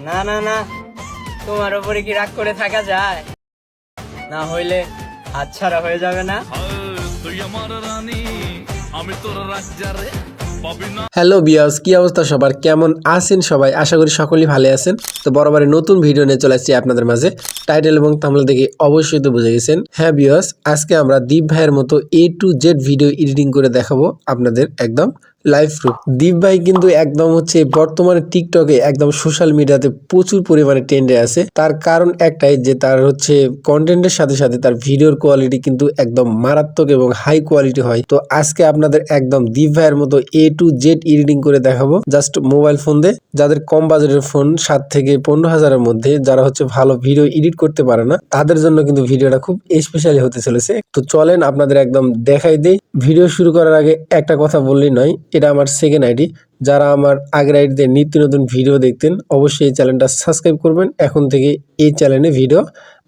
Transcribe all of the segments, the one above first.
না না না, তোমার উপরে কি রাগ করে থাকা যায়? না হইলে হাতছাড়া হয়ে যাবে না। তুই আমার রানী, আমি তোর রাজ্জারে পাবি না। হ্যালো বিয়াস, কি অবস্থা সবার? কেমন আছেন সবাই? আশা করি সকলেই ভালো আছেন। তো বরাবরের নতুন ভিডিও নিয়ে চলে আসছি আপনাদের মাঝে। টাইটেল এবং থাম্বনেল দেখে অবশ্যই তো বুঝে গেছেন। হ্যাঁ বিয়াস, আজকে আমরা দীপ ভাইয়ের মতো A to Z video editing করে দেখাবো আপনাদের একদম লাইভ প্রুফ। দীপ ভাই কিন্তু একদম হচ্ছে বর্তমানে টিকটকে একদম সোশ্যাল মিডিয়াতে প্রচুর পরিমাণে ট্রেন্ডে আছে। তার কারণ একটাই যে তার হচ্ছে কন্টেন্টের সাথে সাথে তার ভিডিওর কোয়ালিটি কিন্তু একদম মারাত্মক এবং হাই কোয়ালিটি হয়। তো আজকে আপনাদের একদম দীপ ভাইয়ের মতো A to Z এডিটিং করে দেখাবো জাস্ট মোবাইল ফোন দিয়ে। যাদের কম বাজেটের ফোন 7 থেকে 15,000-এর মধ্যে, যারা হচ্ছে ভালো ভিডিও এডিট করতে পারে না, তাদের জন্য কিন্তু ভিডিওটা খুব স্পেশালি হতে চলেছে। তো চলেন আপনাদের একদম দেখাই দেই। ভিডিও শুরু করার আগে একটা কথা বললেই নয়, এটা আমার সেকেন্ড আইডি। যারা আমার আগের আইডিতে নিত্য নতুন ভিডিও দেখতেন, অবশ্যই এই চ্যানেলটা সাবস্ক্রাইব করবেন। এখন থেকে এই চ্যানেলে ভিডিও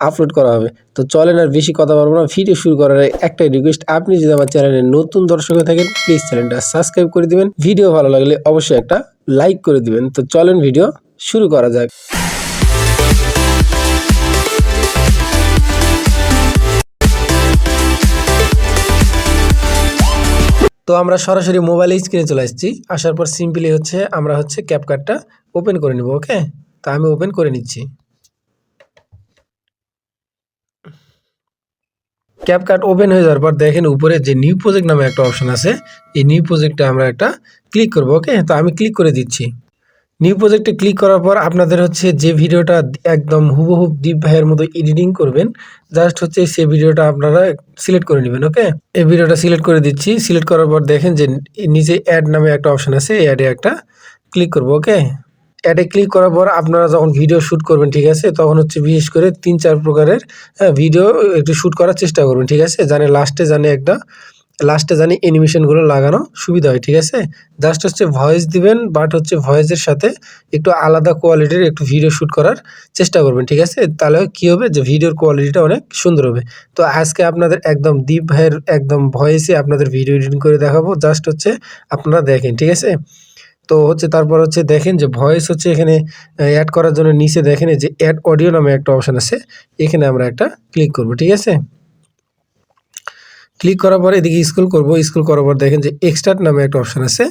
আপলোড করা হবে। তো চলেন আর বেশি কথা বলবো না, ভিডিও শুরু করার আগে একটাই রিকোয়েস্ট, আপনি যদি আমার চ্যানেলে নতুন দর্শক হয়ে থাকেন, প্লিজ চ্যানেলটা সাবস্ক্রাইব করে দিবেন। ভিডিও ভালো লাগলে অবশ্যই একটা লাইক করে দিবেন। তো চলেন ভিডিও শুরু করা যাক। তো আমরা সরাসরি মোবাইল স্ক্রিনে চলে আসছি। আসার পর সিম্পলি হচ্ছে আমরা হচ্ছে ক্যাপকাটটা ওপেন করে নিব। ওকে, তো আমি ওপেন করে নিচ্ছি। ক্যাপকাট ওপেন হয়ে যাওয়ার পর দেখেন উপরে যে নিউ প্রজেক্ট নামে একটা অপশন আছে, এই নিউ প্রজেক্টে আমরা একটা ক্লিক করব। ওকে, তো আমি ক্লিক করে দিচ্ছি। নিউ প্রজেক্টে ক্লিক করার পর আপনাদের হচ্ছে যে ভিডিওটা একদম হুবহু দীপ ভাইয়ের মতো এডিটিং করবেন, জাস্ট হচ্ছে সেই ভিডিওটা আপনারা সিলেক্ট করে নেবেন। ওকে, এই ভিডিওটা সিলেক্ট করে দিচ্ছি। সিলেক্ট করার পর দেখেন যে নিচে অ্যাড নামে একটা অপশন আছে, এই অ্যাডে একটা ক্লিক করব। ওকে, অ্যাডে ক্লিক করার পর আপনারা যখন ভিডিও শ্যুট করবেন, ঠিক আছে, তখন হচ্ছে বিশেষ করে 3-4 প্রকারের ভিডিও একটু শ্যুট করার চেষ্টা করবেন। ঠিক আছে, লাস্টে জানি অ্যানিমেশনগুলো লাগানো সুবিধা হয়। ঠিক আছে, জাস্ট হচ্ছে ভয়েস দিবেন, বাট হচ্ছে ভয়েসের সাথে একটু আলাদা কোয়ালিটির একটু ভিডিও শ্যুট করার চেষ্টা করবেন। ঠিক আছে, তাহলে কি হবে যে ভিডিওর কোয়ালিটিটা অনেক সুন্দর হবে। তো আজকে আপনাদের একদম দীপ ভাইয়ের একদম ভয়েসে আপনাদের ভিডিও এডিটিং করে দেখাবো। জাস্ট হচ্ছে আপনারা দেখেন। ঠিক আছে, তো হচ্ছে তারপর হচ্ছে দেখেন যে ভয়েস হচ্ছে এখানে অ্যাড করার জন্য নিচে দেখেন যে অ্যাড অডিও নামে একটা অপশন আছে, এখানে আমরা একটা ক্লিক করব। ঠিক আছে, ক্লিক করার পর এদিকে স্ক্রল করব। স্ক্রল করার পর দেখেন যে এক্সট্রাক্ট নামে একটা অপশন আছে,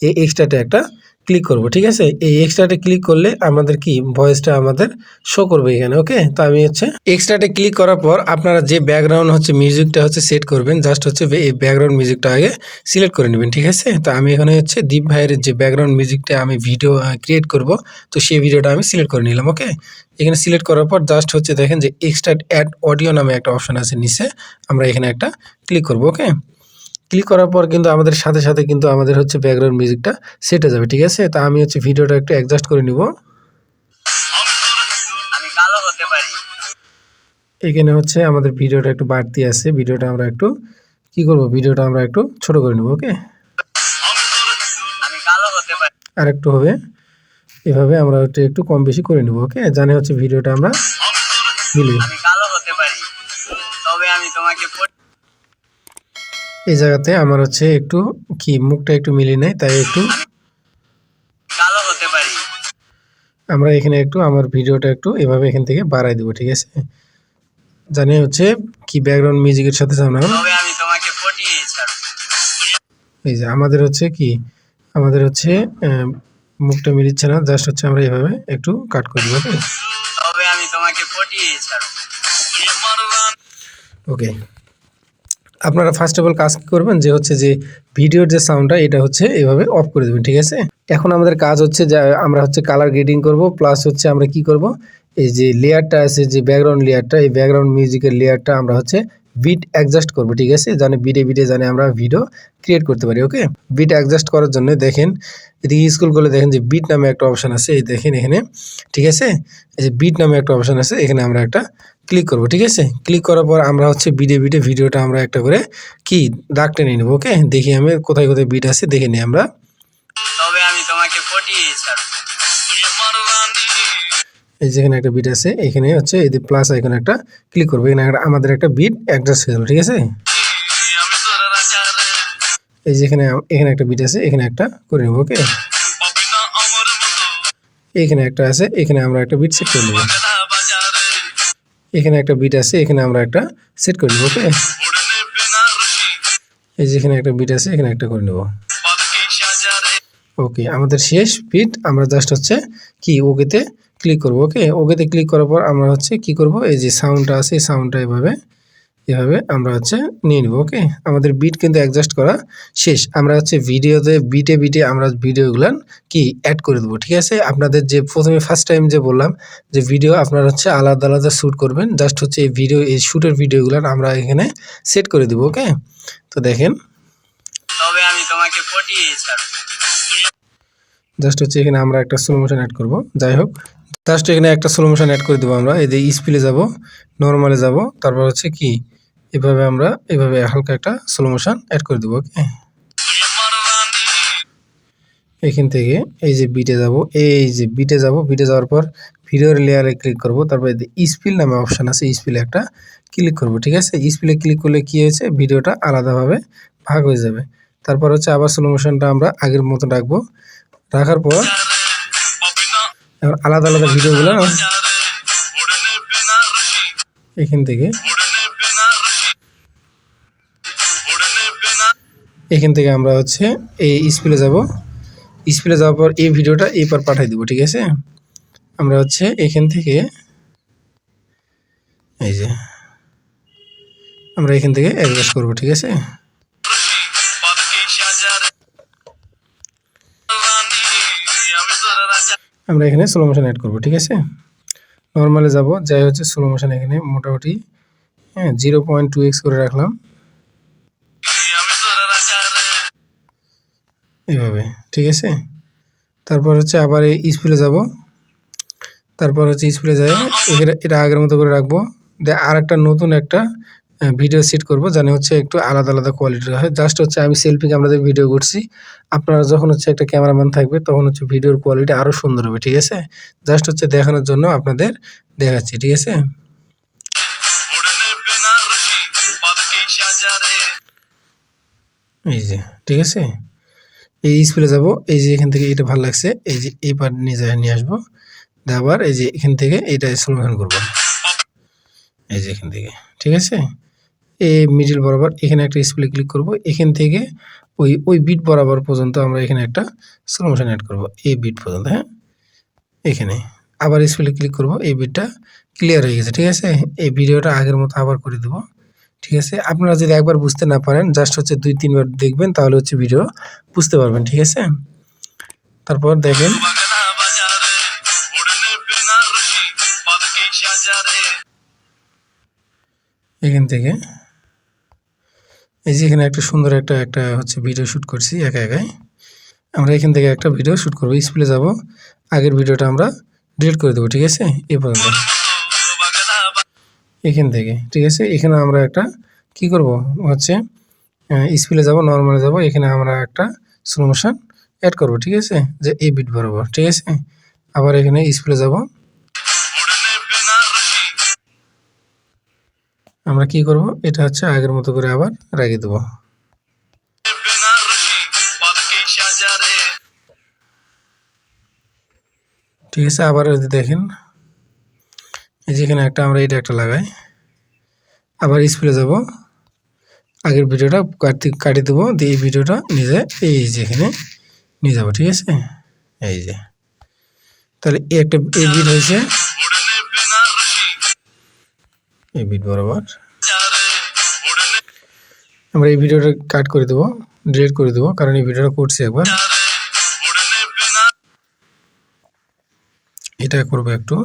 এই এক্সট্রাক্টে একটা ক্লিক করব। ঠিক আছে, এই এক্সট্রাক্টে ক্লিক করলে আমাদের কি ভয়েসটা আমাদের শো করবে এখানে। ওকে, তো আমি হচ্ছে এক্সট্রাক্টে ক্লিক করার পর আপনারা যে ব্যাকগ্রাউন্ড হচ্ছে মিউজিকটা হচ্ছে সেট করবেন, জাস্ট হচ্ছে এই ব্যাকগ্রাউন্ড মিউজিকটা আগে সিলেক্ট করে নেবেন। ঠিক আছে, তো আমি এখানে হচ্ছে দীপ ভাইয়ের যে ব্যাকগ্রাউন্ড মিউজিকটা আমি ভিডিও ক্রিয়েট করব, তো সেই ভিডিওটা আমি সিলেক্ট করে নিলাম। ওকে, এখানে সিলেক্ট করার পর জাস্ট হচ্ছে দেখেন যে এক্সট্রাক্ট অ্যাড অডিও নামে একটা অপশন আছে নিচে, আমরা এখানে একটা ক্লিক করব। ওকে, ক্লিক করার পর কিন্তু আমাদের সাথে সাথে কিন্তু আমাদের হচ্ছে ব্যাকগ্রাউন্ড মিউজিকটা সেট হয়ে যাবে। ঠিক আছে, তা আমি হচ্ছে ভিডিওটা একটু অ্যাডজাস্ট করে নিব। আমি কালো হতে পারি। এখানে হচ্ছে আমাদের ভিডিওটা একটু বাড়তি আছে, ভিডিওটা আমরা একটু কি করব, ভিডিওটা আমরা একটু ছোট করে নিব। ওকে, আমি কালো হতে পারি। আর একটু হবে, এভাবে আমরা একটু কম বেশি করে নিব। ওকে, জানে হচ্ছে ভিডিওটা আমরা মিলিয়ে আমি কালো হতে পারি, তবে আমি তোমাকে এই জায়গাতে আমার হচ্ছে একটু কি মুখটা একটু মিলিয়ে নেয়, তাই একটু কালো হতে পারি। আমরা এখানে একটু আমার ভিডিওটা একটু এভাবে এখান থেকে বাড়াই দেবো। ঠিক আছে, জানি হচ্ছে কি ব্যাকগ্রাউন্ড মিউজিকের সাথে আমরা তবে আমি তোমাকে পটিয়ে ছাড়ব। এই যে আমাদের হচ্ছে কি আমাদের হচ্ছে মুখটা মিলিচ্ছে না, জাস্ট হচ্ছে আমরা এইভাবে একটু কাট করে দেবো। তবে আমি তোমাকে পটিয়ে ছাড়ব। ওকে, আপনারা ফার্স্ট অফ অল কাজ কি করবেন যে হচ্ছে যে ভিডিওর যে সাউন্ডটা এটা হচ্ছে এইভাবে অফ করে দেবেন। ঠিক আছে, এখন আমাদের কাজ হচ্ছে যে আমরা হচ্ছে কালার গ্রেডিং করব, প্লাস হচ্ছে আমরা কি করব, এই যে লেয়ারটা আছে যে ব্যাকগ্রাউন্ড লেয়ারটা, এই ব্যাকগ্রাউন্ড মিউজিকের লেয়ারটা আমরা হচ্ছে বিট অ্যাডজাস্ট করব। ঠিক আছে, জানে বিটে জানে আমরা ভিডিও ক্রিয়েট করতে পারি। ওকে, বিট অ্যাডজাস্ট করার জন্য দেখেন এদিকে স্ক্রল করলে দেখেন যে বিট নামে একটা অপশন আছে, এই দেখেন এখানে। ঠিক আছে, এই যে বিট নামে একটা অপশন আছে, এখানে আমরা একটা ক্লিক করব। ঠিক আছে, ক্লিক করার পর আমরা হচ্ছে বিটে ভিডিওটা আমরা একটা করে কি দাগ টেনে নেব। ওকে, দেখি আমি কোথায় কোথায় বিট আছে দেখে নিই আমরা। তবে আমি তোমাকে পটিয়ে ছাড়ব। এই যেখানে একটা বিট আছে, এখানে হচ্ছে এই যে প্লাস আইকনে একটা ক্লিক করবো, এখানে আমাদের একটা বিট অ্যাডজাস্ট হয়ে গেল। ঠিক আছে, এই যেখানে এখানে একটা বিট আছে, এখানে একটা করে নেব। ওকে, এখানে একটা আছে, এখানে আমরা একটা বিট সেট করে নেব। এখানে একটা বিট আছে, এখানে আমরা একটা সেট করে নেব। ওকে, এই যে এখানে একটা বিট আছে, এখানে একটা করে নেব। ওকে, আমাদের শেষ বিট। আমরা জাস্ট হচ্ছে কি ওকেতে ক্লিক করব। ওকে, ওকেতে ক্লিক করার পর আমরা হচ্ছে কি করব, এই যে সাউন্ডটা আছে এই সাউন্ডটা এভাবে আমরা হচ্ছে নিয়ে নিব। ওকে, আমাদের বিট কিন্তু অ্যাডজাস্ট করা শেষ। আমরা হচ্ছে ভিডিওতে বিটে আমরা ভিডিওগুলো কি অ্যাড করে দেবো। ঠিক আছে, আপনাদের যে প্রথমে ফার্স্ট টাইম যে বললাম যে ভিডিও আপনারা হচ্ছে আলাদা আলাদা শ্যুট করবেন, জাস্ট হচ্ছে এই ভিডিও এই শ্যুটের ভিডিওগুলো আমরা এখানে সেট করে দেবো। ওকে, তো দেখেন তবে আমি তোমাকে পটিয়ে ছাড়ব। জাস্ট হচ্ছে এখানে আমরা একটা স্লো মোশন অ্যাড করব। যাই হোক, জাস্ট এখানে একটা স্লো মোশন অ্যাড করে দেবো। আমরা এই যে স্পিডে যাব, নর্মালে যাব, তারপর হচ্ছে কি এভাবে আমরা এভাবে হালকা একটা স্লো মোশন অ্যাড করে দেবো। ওকে, এখান থেকে এই যে বিটে যাব, বিটে যাওয়ার পর ভিডিওর লেয়ারে ক্লিক করব, তারপর স্পিল নামে অপশান আছে, স্পিলে একটা ক্লিক করব। ঠিক আছে, স্পিলে ক্লিক করলে কি হয়েছে, ভিডিওটা আলাদাভাবে ভাগ হয়ে যাবে। তারপর হচ্ছে আবার স্লো মোশনটা আমরা আগের মতো রাখবো। রাখার পর এবার আলাদা আলাদা ভিডিওগুলো এখান থেকে আমরা হচ্ছে এই স্পিলে যাব। স্পিলে যাওয়ার পর এই ভিডিওটা এই পার পাঠিয়ে দিব। ঠিক আছে, আমরা হচ্ছে এখান থেকে এই যে আমরা এখান থেকে অ্যাডজাস্ট করব। ঠিক আছে, আমরা এখানে স্লো মোশন অ্যাড করব। ঠিক আছে, নর্মালে যাব, যাই হচ্ছে স্লো মোশন এখানে মোটামুটি 0.2x করে রাখলাম এইভাবে। ঠিক আছে, তারপর হচ্ছে আবার এই স্পিলে যাব, তারপর হচ্ছে স্পিলে যাই এটা আগের মতো করে রাখবো। আর একটা নতুন একটা ভিডিও সেট করব, জানি হচ্ছে একটু আলাদা আলাদা কোয়ালিটির হয়। জাস্ট হচ্ছে আমি সেলফি ক্যামেরাতে ভিডিও করছি, আপনারা যখন হচ্ছে একটা ক্যামেরাম্যান থাকবে তখন হচ্ছে ভিডিওর কোয়ালিটি আরও সুন্দর হবে। ঠিক আছে, জাস্ট হচ্ছে দেখানোর জন্য আপনাদের দেখাচ্ছি। ঠিক আছে, এই যে ঠিক আছে, এই স্পিলে যাব, এই যে এখান থেকে এটা ভালো লাগছে, এই যে এই পার্ট নিয়ে আসবো। আবার এই যে এখান থেকে এইটা স্লো মোশন করবো, এই যে এখান থেকে। ঠিক আছে, এই মিডল বরাবর এখানে একটা স্পিলে ক্লিক করব, এখান থেকে ওই বিট বরাবর পর্যন্ত আমরা এখানে একটা স্লো মোশন অ্যাড করব, এই বিট পর্যন্ত। হ্যাঁ, এখানে আবার স্পিলে ক্লিক করব, এই বিটটা ক্লিয়ার হয়ে গেছে। ঠিক আছে, এই ভিডিওটা আগের মতো আবার করে দেব। ঠিক আছে, আপনারা যদি একবার বুঝতে না পারেন জাস্ট হচ্ছে 2-3 বার দেখবেন, তাহলে হচ্ছে ভিডিও বুঝতে পারবেন। ঠিক আছে, তারপর দেখেন এখান থেকে এই যে এখানে একটা সুন্দর একটা হচ্ছে ভিডিও শ্যুট করছি একাই। আমরা এখান থেকে একটা ভিডিও শ্যুট করবো, স্পিলে যাব, আগের ভিডিওটা আমরা ডিলিট করে দেবো। ঠিক আছে, এই পর্যন্ত এখান থেকে। ঠিক আছে, এখানে আমরা একটা কি করব হচ্ছে স্পিলে যাব, নর্মালে যাব, এখানে আমরা একটা স্লো মোশন অ্যাড করব। ঠিক আছে, যে এই বিট বরাবর। ঠিক আছে, আবার এখানে স্পিলে যাব, আমরা কি করব, এটা হচ্ছে আগের মতো করে আবার রেখে দেবো। ঠিক আছে, আবার যদি দেখেন এই যেখানে একটা আমরা এটা একটা লাগাই, আবার স্পিলে যাব, আগের ভিডিওটা কাটিয়ে দেবো, দিয়ে এই ভিডিওটা নিজে এই যেখানে নিয়ে যাবো। ঠিক আছে, এই যে তাহলে এই একটা এই বিট হয়েছে, এই বিট বরাবর আমরা এই ভিডিওটা কাট করে দেবো, ডিলিট করে দেবো, কারণ এই ভিডিওটা করছি একবার। এটা করবো একটু।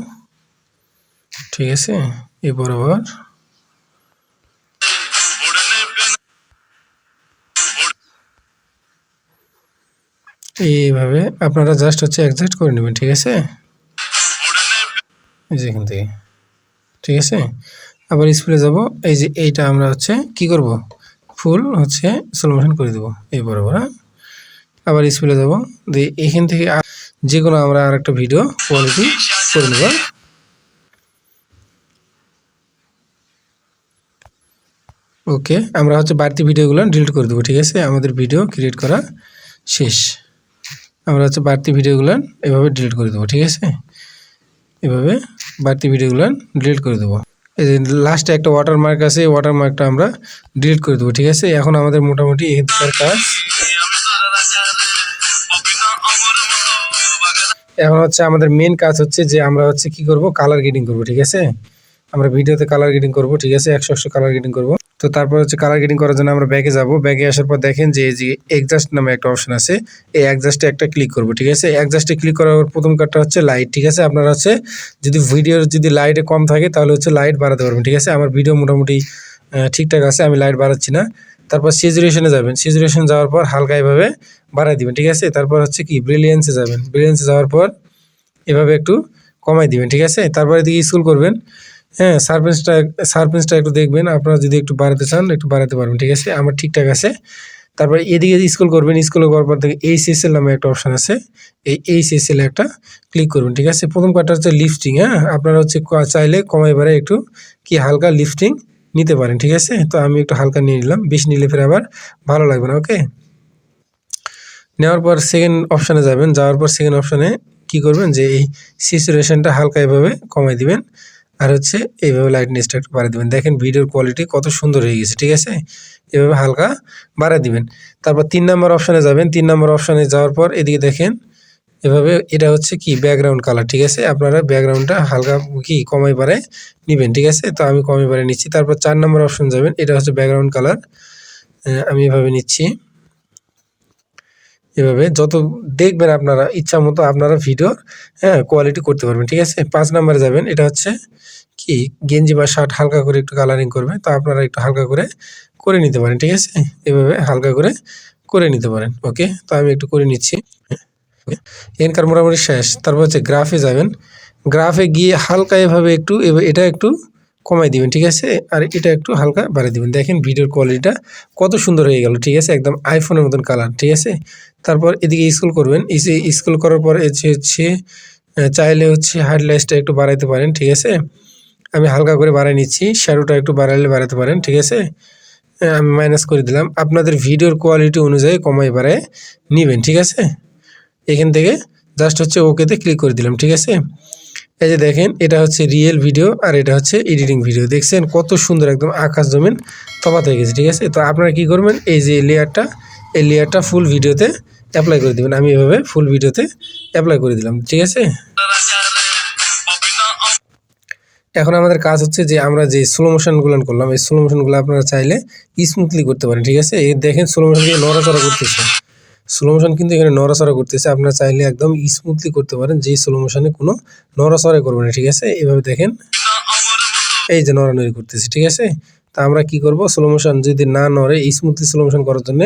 ঠিক আছে, এই বরাবর এইভাবে আপনারা জাস্ট হচ্ছে অ্যাডজাস্ট করে নেবেন। ঠিক আছে, এই যে এখান থেকে। ঠিক আছে, আবার স্পিলে যাব, এই যে এইটা আমরা হচ্ছে কি করব, ফুল হচ্ছে স্লো মোশন করে দেবো এই বরাবর। হ্যাঁ, আবার স্পিলে যাব, দিয়ে এখান থেকে যে কোনো আমরা আর একটা ভিডিও কোয়ালিটি করে নেব। ওকে, আমরা হচ্ছে বাড়তি ভিডিওগুলো ডিলিট করে দেবো। ঠিক আছে, আমাদের ভিডিও ক্রিয়েট করা শেষ। আমরা হচ্ছে বাড়তি ভিডিওগুলো এভাবে ডিলিট করে দেবো, ঠিক আছে? এভাবে বাড়তি ভিডিওগুলো ডিলিট করে দেবো। এই যে লাস্টে একটা ওয়াটারমার্ক আছে, এই ওয়াটারমার্কটা আমরা ডিলিট করে দেবো, ঠিক আছে? এখন আমাদের মোটামুটি এখানকার কাজ। এখন হচ্ছে আমাদের মেন কাজ হচ্ছে যে আমরা হচ্ছে কি করব, কালার গ্রেডিং করব, ঠিক আছে? আমরা ভিডিওতে কালার গ্রেডিং করব, ঠিক আছে? 100 কালার গ্রেডিং করব। তো তারপর হচ্ছে কালার গ্রেডিং করার জন্য আমরা ব্যাকে যাব। ব্যাকে আসার পর দেখেন যে এই যে অ্যাডজাস্ট নামে একটা অপশন আছে, এই অ্যাডজাস্টে একটা ক্লিক করব, ঠিক আছে? অ্যাডজাস্টে ক্লিক করার পর প্রথম কাজটা হচ্ছে লাইট, ঠিক আছে? আপনারা হচ্ছে যদি ভিডিওর যদি লাইটে কম থাকে তাহলে হচ্ছে লাইট বাড়াতে পারবেন, ঠিক আছে? আমার ভিডিও মোটামুটি ঠিকঠাক আছে, আমি লাইট বাড়াচ্ছি না। তারপর স্যাচুরেশনে যাবেন, স্যাচুরেশন যাওয়ার পর হালকা এভাবে বাড়াই দিবেন, ঠিক আছে? তারপর হচ্ছে কি ব্রিলিয়েন্সে যাবেন, ব্রিলিয়েন্সে যাওয়ার পর এভাবে একটু কমাই দিবেন, ঠিক আছে? তারপরে এদিকে স্ক্রল করবেন, হ্যাঁ, সারফেসটা একটু দেখবেন, আপনারা যদি একটু বাড়াতে চান একটু বাড়াতে পারবেন, ঠিক আছে? আমার ঠিকঠাক আছে। তারপরে এদিকে স্ক্রল করবেন, স্ক্রল করার পর থেকে এইচএসএল নামে একটা অপশন আছে, এই এইচএসএল একটা ক্লিক করবেন, ঠিক আছে? প্রথম কাজটা হচ্ছে লিফটিং, হ্যাঁ, আপনারা হচ্ছে চাইলে কমাই বাড়াই একটু কি হালকা লিফটিং নিতে পারেন, ঠিক আছে? তো আমি একটু হালকা নিয়ে নিলাম, বেশি নিলে ফের আবার ভালো লাগবে না, ওকে? নেওয়ার পর সেকেন্ড অপশানে যাবেন, যাওয়ার পর সেকেন্ড অপশানে কি করবেন যে এই স্যাচুরেশনটা হালকা এভাবে কমাই দিবেন, আর হচ্ছে এইভাবে লাইটনেসটা একটু বাড়িয়ে দিবেন। দেখেন ভিডিওর কোয়ালিটি কত সুন্দর হয়ে গেছে, ঠিক আছে? এভাবে হালকা বাড়িয়ে দিবেন। তারপর 3 নম্বর অপশানে যাবেন, 3 নম্বর অপশানে যাওয়ার পর এদিকে দেখেন এভাবে এটা হচ্ছে কি ব্যাকগ্রাউন্ড কালার, ঠিক আছে? আপনারা ব্যাকগ্রাউন্ডটা হালকা কি কমাই বাড়ায় নেবেন, ঠিক আছে? তো আমি কমাই বাড়ায় নিচ্ছি। তারপর 4 নম্বর অপশান যাবেন, এটা হচ্ছে ব্যাকগ্রাউন্ড কালার, আমি এভাবে নিচ্ছি। এভাবে যত দেখবেন আপনারা ইচ্ছা মতো আপনারা ভিডিও, হ্যাঁ, কোয়ালিটি করতে পারবেন, ঠিক আছে? 5 নম্বরে যাবেন, এটা হচ্ছে কি গেঞ্জি বা শার্ট হালকা করে একটু কালারিং করবে, তো আপনারা একটু হালকা করে নিতে পারেন, ঠিক আছে? এভাবে হালকা করে নিতে পারেন, ওকে? তো আমি একটু করে নিচ্ছি। এখানকার মোটামুটি শেষ। তারপর হচ্ছে গ্রাফে যাবেন, গ্রাফে গিয়ে হালকা এভাবে একটু এটা একটু কমাই দিবেন, ঠিক আছে? আর এটা একটু হালকা বাড়িয়ে দিবেন। দেখেন ভিডিওর কোয়ালিটিটা কত সুন্দর হয়ে গেল, ঠিক আছে? একদম আইফোনের মতন কালার, ঠিক আছে? তারপর এদিকে স্ক্রল করবেন, স্ক্রল করার পর হচ্ছে চাইলে হচ্ছে হাইলাইটসটা একটু বাড়াইতে পারেন, ঠিক আছে? আমি হালকা করে বাড়াই নিচ্ছি, শ্যাডোটা একটু বাড়াইলে বাড়াতে পারেন, ঠিক আছে? আমি মাইনাস করে দিলাম। আপনাদের ভিডিওর কোয়ালিটি অনুযায়ী কমাই বাড়ায় নেবেন, ঠিক আছে? এখান থেকে জাস্ট হচ্ছে ওকেতে ক্লিক করে দিলাম, ঠিক আছে? এই যে দেখেন এটা হচ্ছে রিয়েল ভিডিও আর এটা হচ্ছে এডিটিং ভিডিও, দেখছেন কত সুন্দর একদম আকাশ জমিন তফাৎ হয়ে গেছে, ঠিক আছে? তো আপনারা কি করবেন, এই যে এই লেয়ারটা ফুল ভিডিওতে অ্যাপ্লাই করে দিবেন। আমি এভাবে ফুল ভিডিওতে অ্যাপ্লাই করে দিলাম, ঠিক আছে? এখন আমাদের কাজ হচ্ছে যে আমরা যে স্লো মোশনগুলো করলাম, এই স্লো মোশনগুলো আপনারা চাইলে স্মুথলি করতে পারেন, ঠিক আছে? এই দেখেন স্লো মোশন দিয়ে নড়াচড়া করতেছে, স্লো মোশন কিন্তু এখানে নড়াচড়া করতেছে। আপনারা চাইলে একদম স্মুথলি করতে পারেন, যেই স্লো মোশনে কোনো নড়াচড়া করবে না, ঠিক আছে? এভাবে দেখেন এই যে নড়ানড়ি করতেছে, ঠিক আছে? তা আমরা কি করব, স্লো মোশন যদি না নড়ে স্মুথলি স্লো মোশন করার জন্য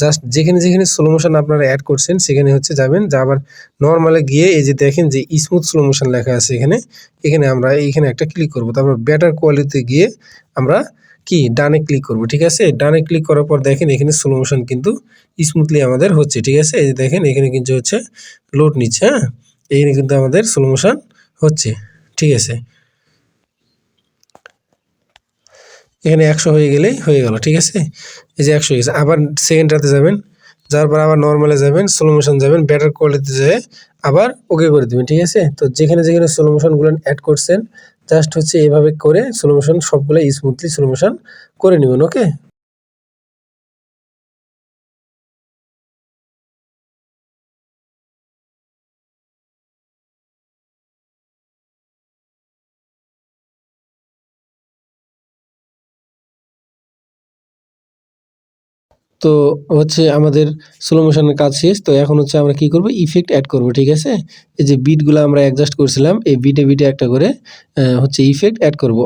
জাস্ট যেখানে স্লো মোশন আপনারা অ্যাড করছেন সেখানে হচ্ছে যাবেন, যা আবার নর্মালে গিয়ে এই যে দেখেন যে স্মুথ স্লো মোশন লেখা আছে এখানে আমরা এইখানে একটা ক্লিক করব। তারপর বেটার কোয়ালিটিতে গিয়ে আমরা কি ডানে ক্লিক করব, ঠিক আছে? ডানে ক্লিক করার পর দেখেন এখানে স্লো মোশন কিন্তু স্মুথলি আমাদের হচ্ছে, ঠিক আছে? এই যে দেখেন এখানে কিন্তু হচ্ছে লোড নিচ্ছে, হ্যাঁ, এখানে কিন্তু আমাদের স্লো মোশন হচ্ছে, ঠিক আছে? এখানে 100 হয়ে গেলেই হয়ে গেল, ঠিক আছে? এই যে 100 হয়ে গেছে। আবার সেকেন্ডটাতে যাবেন, যাওয়ার পর আবার নর্মালে যাবেন, স্লো মোশন যাবেন, বেটার কোয়ালিটিতে যেয়ে আবার ওকে করে দিবেন, ঠিক আছে? তো যেখানে স্লো মোশনগুলো অ্যাড করছেন জাস্ট হচ্ছে এইভাবে করে স্লো মোশন সবগুলো স্মুথলি স্লো মোশন করে নেবেন, ওকে? তো হচ্ছে আমাদের স্লো মোশনের কাজ শেষ। তো এখন হচ্ছে আমরা কি করব, ইফেক্ট অ্যাড করব, ঠিক আছে? এই যে বিটগুলো আমরা অ্যাডজাস্ট করছিলাম, এই বিটে একটা করে হচ্ছে ইফেক্ট অ্যাড করব।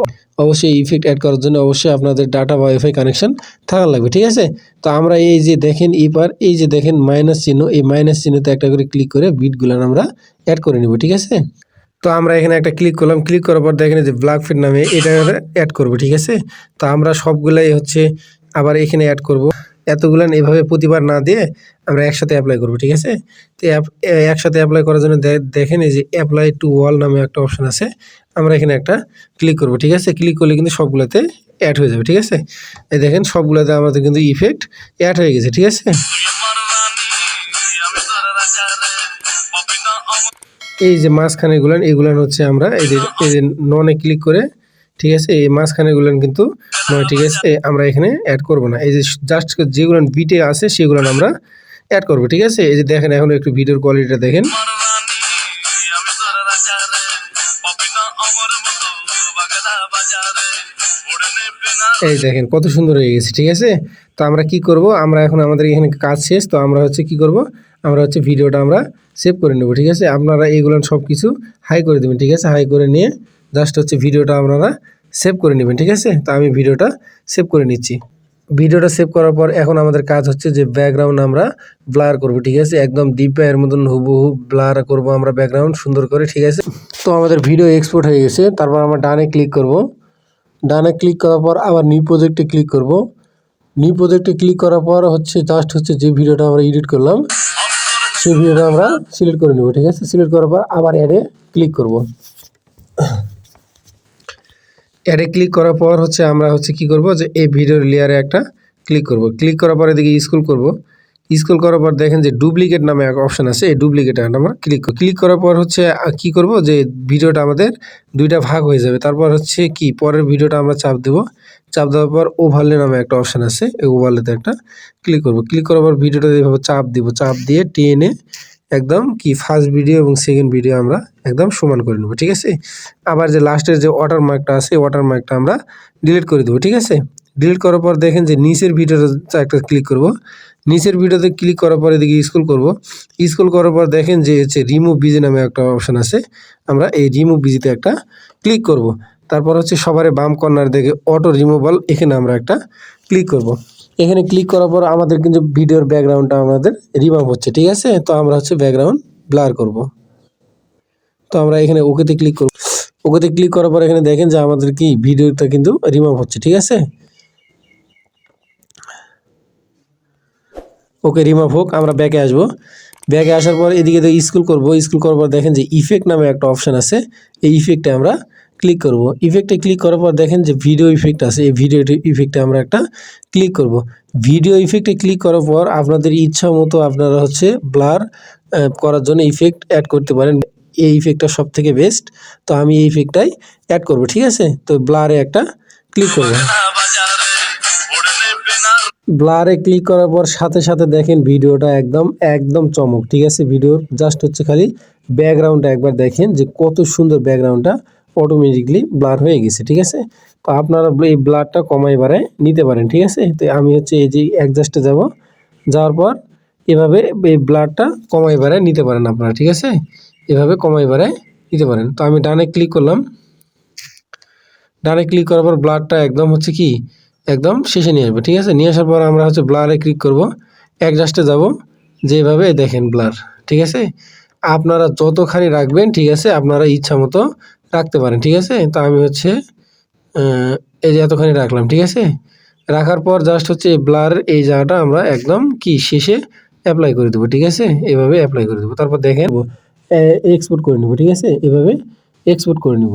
অবশ্যই ইফেক্ট অ্যাড করার জন্য অবশ্যই আপনাদের ডাটা বা ওয়াইফাই কানেকশন থাকা লাগবে, ঠিক আছে? তো আমরা এই যে দেখেন এবার এই যে দেখেন মাইনাস চিহ্ন, এই মাইনাস চিহ্নতে একটা করে ক্লিক করে বিটগুলো আমরা অ্যাড করে নিব, ঠিক আছে? তো আমরা এখানে একটা ক্লিক করলাম, ক্লিক করার পর দেখেন যে ব্ল্যাক ফিট নামে এটা অ্যাড করব, ঠিক আছে? তো আমরা সবগুলাই হচ্ছে আবার এখানে অ্যাড করব। এতগুলান এভাবে প্রতিবার না দিয়ে আমরা একসাথে অ্যাপ্লাই করব, ঠিক আছে? তো একসাথে অ্যাপ্লাই করার জন্য দেখেন এই যে অ্যাপ্লাই টু ওয়াল নামে একটা অপশন আছে, আমরা এখানে একটা ক্লিক করব, ঠিক আছে? ক্লিক করলে কিন্তু সবগুলোতে অ্যাড হয়ে যাবে, ঠিক আছে? এই দেখেন সবগুলোতে আমাদের কিন্তু ইফেক্ট অ্যাড হয়ে গেছে, ঠিক আছে? এই যে মাঝখানে এগুলান হচ্ছে আমরা এই যে ননে ক্লিক করে, ঠিক আছে, এই মাঝখানে গুলান কিন্তু নয়, ঠিক আছে, আমরা এখানে অ্যাড করব না। এই যে জাস্ট যেগুলো বিটে আছে সেগুলো আমরা অ্যাড করব, ঠিক আছে। এই যে দেখেন এখন একটু ভিডিওর কোয়ালিটিটা দেখেন। এই দেখেন কত সুন্দর হয়ে গেছে, ঠিক আছে। তো আমরা কি করব, আমরা এখন আমাদের এখানে কাজ শেষ, তো আমরা হচ্ছে কি করব, আমরা হচ্ছে ভিডিওটা আমরা সেভ করে নেব, ঠিক আছে। আপনারা এইগুলো সব কিছু হাই করে দেবেন, ঠিক আছে। হাই করে নিয়ে জাস্ট হচ্ছে ভিডিওটা আপনারা সেভ করে নেবেন, ঠিক আছে। তো আমি ভিডিওটা সেভ করে নিচ্ছি। ভিডিওটা সেভ করার পর এখন আমাদের কাজ হচ্ছে যে ব্যাকগ্রাউন্ড আমরা ব্লার করব, ঠিক আছে। একদম ডিপ এর মতন হুবহু ব্লার করব আমরা ব্যাকগ্রাউন্ড সুন্দর করে, ঠিক আছে। তো আমাদের ভিডিও এক্সপোর্ট হয়ে গেছে। তারপর আমরা ডানে ক্লিক করব। ডানে ক্লিক করার পর আবার নিউ প্রজেক্টে ক্লিক করব। নিউ প্রজেক্টে ক্লিক করার পর হচ্ছে জাস্ট হচ্ছে যে ভিডিওটা আমরা এডিট করলাম সেই ভিডিওটা আমরা সিলেক্ট করে নেব, ঠিক আছে। সিলেক্ট করার পর আবার অ্যাডে ক্লিক করব। অ্যাডে ক্লিক করার পর হচ্ছে আমরা হচ্ছে কি করব, যে এই ভিডিওর লেয়ারে একটা ক্লিক করব। ক্লিক করার পর এদিকে স্ক্রল করব। স্ক্রল করার পর দেখেন যে ডুপ্লিকেট নামে এক অপশন আছে, এই ডুপ্লিকেটে আমরা ক্লিক করার পর হচ্ছে কি করব, যে ভিডিওটা আমাদের দুইটা ভাগ হয়ে যাবে। তারপর হচ্ছে কি পরের ভিডিওটা আমরা চাপ দেব। চাপ দেওয়ার পর ওভারলে নামে একটা অপশন আছে, এই ওভারলেতে একটা ক্লিক করব। ক্লিক করার পর ভিডিওটা এইভাবে চাপ দিব, চাপ দিয়ে টেনে একদম কি ফার্স্ট ভিডিও এবং সেকেন্ড ভিডিও আমরা একদম সমান করে নেব, ঠিক আছে। আবার যে লাস্টের যে ওয়াটারমার্কটা আছে এই ওয়াটারমার্কটা আমরা ডিলিট করে দেবো, ঠিক আছে। ডিলিট করার পর দেখেন যে নিচের ভিডিওটা একটা ক্লিক করব। নিচের ভিডিওতে ক্লিক করার পর এদিকে স্ক্রল করব। স্ক্রল করার পর দেখেন যে হচ্ছে রিমুভ বিজি নামে একটা অপশন আছে, আমরা এই রিমুভ বিজিতে একটা ক্লিক করব। তারপর হচ্ছে সবার বাম কর্নার দেখে অটো রিমুভাল, এখানে আমরা একটা ক্লিক করব। এখানে ক্লিক করার পর আমাদের কিন্তু ভিডিওর ব্যাকগ্রাউন্ডটা আমাদের রিমুভ হচ্ছে, ঠিক আছে। তো আমরা হচ্ছে ব্যাকগ্রাউন্ড ব্লার করব। তো আমরা এখানে ওকেতে ক্লিক করব। ওকেতে ক্লিক করার পর এখানে দেখেন যে আমাদের কি ভিডিওটা কিন্তু রিমুভ হচ্ছে, ঠিক আছে। ওকে রিমুভ হোক, আমরা ব্যাকে আসবো। ব্যাকে আসার পর এদিকে তো স্ক্রল করব। স্ক্রল করার পর দেখেন যে ইফেক্ট নামে একটা অপশন আছে, এই ইফেক্টে আমরা ক্লিক করব। ইফেক্টে ক্লিক করার পর দেখেন যে ভিডিও ইফেক্ট আছে, এই ভিডিও ইফেক্টে আমরা একটা ক্লিক করব। ভিডিও ইফেক্টে ক্লিক করার পর আপনাদের ইচ্ছা মতো আপনারা হচ্ছে ব্লার করার জন্য ইফেক্ট অ্যাড করতে পারেন। এই ইফেক্টটা সব থেকে বেস্ট, তো আমি এই ইফেক্টটাই অ্যাড করব, ঠিক আছে। তো ব্লারে একটা ক্লিক করব। ব্লারে ক্লিক করার পর সাথে সাথে দেখেন ভিডিওটা একদম চমক, ঠিক আছে। ভিডিওর জাস্ট হচ্ছে খালি ব্যাকগ্রাউন্ডটা একবার দেখেন যে কত সুন্দর ব্যাকগ্রাউন্ডটা অটোমেটিকলি ব্লার হয়ে গেছে, ঠিক আছে। তো আপনারা এই ব্লারটা কমাই বাড়ায় নিতে পারেন, ঠিক আছে। তো আমি হচ্ছে এই যে অ্যাডজাস্টে যাব, যাওয়ার পর এভাবে এই ব্লারটা কমাই বাড়ায় নিতে পারেন আপনারা, ঠিক আছে। এভাবে কমাই বাড়ায় নিতে পারেন। তো আমি ডানে ক্লিক করলাম। ডানে ক্লিক করার পর ব্লারটা একদম হচ্ছে কি একদম শেষে নিয়ে আসবে, ঠিক আছে। নিয়ে আসার পর আমরা হচ্ছে ব্লারে ক্লিক করব, অ্যাডজাস্টে যাব, যেভাবে দেখেন ব্লার, ঠিক আছে। আপনারা যতখানি রাখবেন, ঠিক আছে, আপনারা ইচ্ছা মতো রাখতে পারেন, ঠিক আছে। তো আমি হচ্ছে এই যে এতখানি রাখলাম, ঠিক আছে। রাখার পর জাস্ট হচ্ছে এই ব্লার এই জায়গাটা আমরা একদম কি শেষে অ্যাপ্লাই করে দেবো, ঠিক আছে। এভাবে অ্যাপ্লাই করে দেবো। তারপর দেখেন এক্সপোর্ট করে নেব, ঠিক আছে। এভাবে এক্সপোর্ট করে নেব।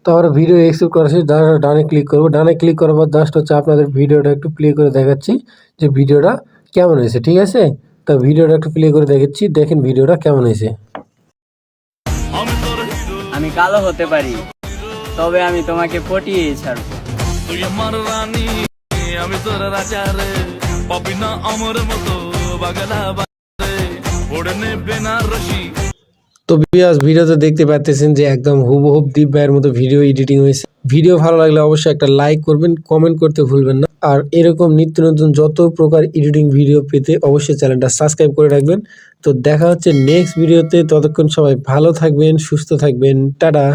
তো আমরা ভিডিও এক্সপোর্ট করা শেষ, ডানে ক্লিক করবো। ডানে ক্লিক করার পর জাস্ট হচ্ছে আপনাদের ভিডিওটা একটু প্লে করে দেখাচ্ছি যে ভিডিওটা কেমন হয়েছে, ঠিক আছে। তো ভিডিওটা একটু প্লে করে দেখাচ্ছি, দেখেন ভিডিওটা কেমন হয়েছে। আমি কালো হতে পারি, তবে আমি তোমাকে পটিয়ে ছাড়বো। তুই আমার রানী, আমি তোর রাজা রে, পাবি না আমার মতো বাগলা বাজারে, ওড়ে নেবে না রশি। তো ভিডিওতে দেখতে পাচ্ছেন যে একদম হুবহুব দীপ ভাইয়ের মতো ভিডিও এডিটিং হয়েছে। ভিডিও ভালো লাগলে অবশ্যই একটা লাইক করবেন, কমেন্ট করতে ভুলবেন না। আর এরকম নিত্য নতুন যত প্রকার এডিটিং ভিডিও পেতে অবশ্যই চ্যানেলটা সাবস্ক্রাইব করে রাখবেন। তো দেখা হচ্ছে নেক্সট ভিডিওতে, ততক্ষণ সবাই ভালো থাকবেন, সুস্থ থাকবেন, টাটা।